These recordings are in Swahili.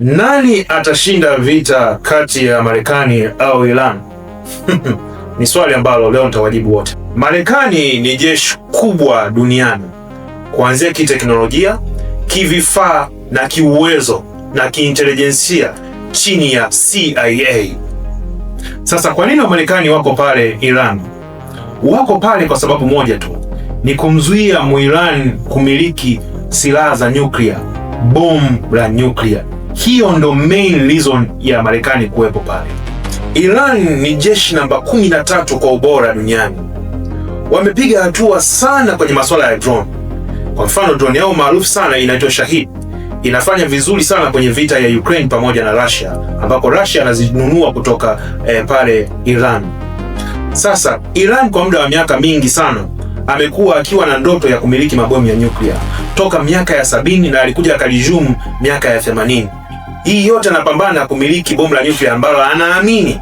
Nani atashinda vita kati ya Marekani au Iran? Ni swali ambalo leo nitawajibu wote. Marekani ni jeshi kubwa duniani, kuanzia kiteknolojia, kivifaa na kiuwezo na kiintelijensia chini ya CIA. Sasa kwa nini Wamarekani wako pale Iran? Wako pale kwa sababu moja tu, ni kumzuia Muiran kumiliki silaha za nyuklia, bomu la nyuklia. Hiyo ndo main reason ya Marekani kuwepo pale. Iran ni jeshi namba 13 kwa ubora duniani. Wamepiga hatua sana kwenye masuala ya drone. Kwa mfano, drone yao maarufu sana inaitwa Shahid. Inafanya vizuri sana kwenye vita ya Ukraine pamoja na Russia, ambako Russia anazinunua kutoka pale Iran. Sasa Iran kwa muda wa miaka mingi sana amekuwa akiwa na ndoto ya kumiliki mabomu ya nyuklia toka miaka ya 70 na alikuja akalijumu miaka ya 80. Hii yote anapambana kumiliki bomu la nyuklia ambalo anaamini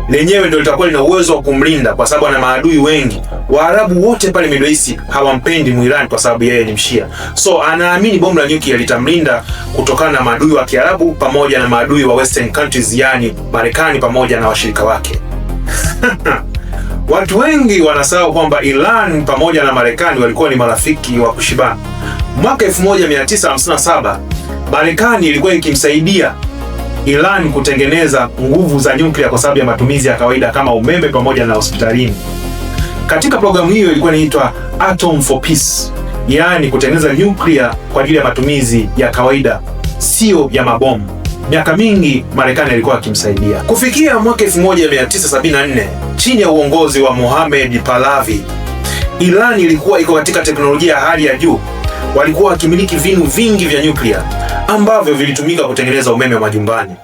lenyewe ndio litakuwa lina uwezo wa kumlinda, kwa sababu ana maadui wengi. Waarabu wote pale Middle East hawampendi Muiran kwa sababu yeye ni Mshia. So anaamini bomu la nyuklia litamlinda kutokana na maadui wa Kiarabu pamoja na maadui wa Western countries, yani Marekani pamoja na washirika wake. Watu wengi wanasahau kwamba Iran pamoja na Marekani walikuwa ni marafiki wa kushibana. Mwaka 1957 Marekani ilikuwa ikimsaidia Iran kutengeneza nguvu za nyuklia kwa sababu ya matumizi ya kawaida kama umeme pamoja na hospitalini. Katika programu hiyo ilikuwa inaitwa Atom for Peace, yaani kutengeneza nyuklia kwa ajili ya matumizi ya kawaida, sio ya mabomu. Miaka mingi Marekani ilikuwa akimsaidia. Kufikia mwaka 1974 chini ya uongozi wa Mohammad Pahlavi, Iran ilikuwa iko katika teknolojia ya hali ya juu. Walikuwa wakimiliki vinu vingi vya nyuklia ambavyo vilitumika kutengeneza umeme wa majumbani.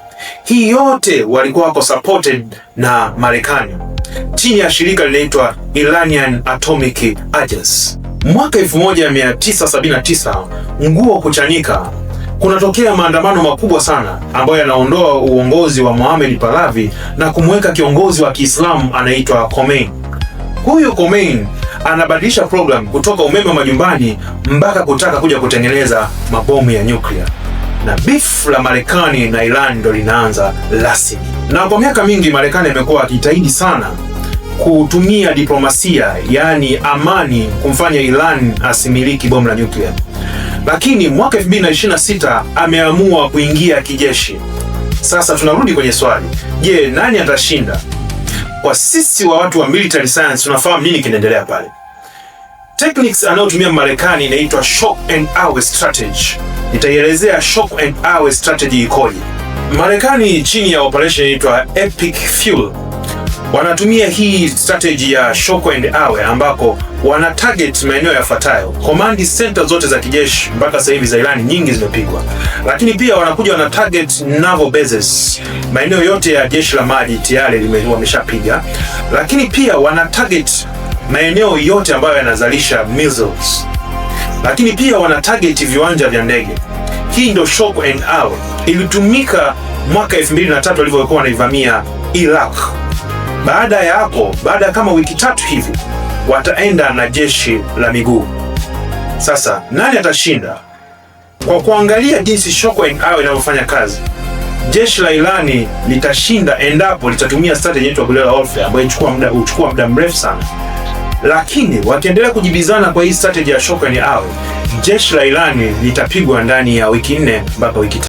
Hii yote walikuwa wako supported na Marekani chini ya shirika linaitwa Iranian Atomic Agency. Mwaka 1979 nguo kuchanika, kunatokea maandamano makubwa sana ambayo yanaondoa uongozi wa Mohammad Pahlavi na kumweka kiongozi wa Kiislamu anaitwa Khomeini. Huyu Khomeini anabadilisha program kutoka umeme wa majumbani mpaka kutaka kuja kutengeneza mabomu ya nyuklia, na beef la Marekani na Iran ndo linaanza rasmi. Na kwa miaka mingi Marekani amekuwa akijitahidi sana kutumia diplomasia, yani amani, kumfanya Iran asimiliki bomu la nyuklia. Lakini mwaka 2026 ameamua kuingia kijeshi. Sasa tunarudi kwenye swali, je, nani atashinda? Kwa sisi wa watu wa military science tunafahamu nini kinaendelea pale. Techniques anayotumia Marekani inaitwa shock and awe strategy. Nitaielezea shock and awe strategy ikoje. Marekani chini ya operation inaitwa Epic Fuel wanatumia hii strategy ya shock and awe, ambako wana target maeneo yafuatayo. Command center zote za kijeshi mpaka sasa hivi za Iran nyingi zimepigwa, lakini pia wanakuja wana target naval bases, maeneo yote ya jeshi la maji tayari wameshapiga, lakini pia wana target maeneo yote ambayo yanazalisha missiles, lakini pia wana target viwanja vya ndege. Hii ndio shock and awe. Ilitumika mwaka 2003 walivyokuwa wanaivamia Iraq. Baada ya hapo, baada kama wiki 3 hivi, wataenda na jeshi la miguu. Sasa nani atashinda? Kwa kuangalia jinsi shock and awe inavyofanya kazi, jeshi la Irani litashinda endapo litatumia strategy inaitwa guerrilla warfare, ambayo huchukua muda mrefu sana. Lakini wakiendelea kujibizana kwa hii strategy ya shock and awe, jeshi la Irani litapigwa ndani ya wiki 4 mpaka wiki 5.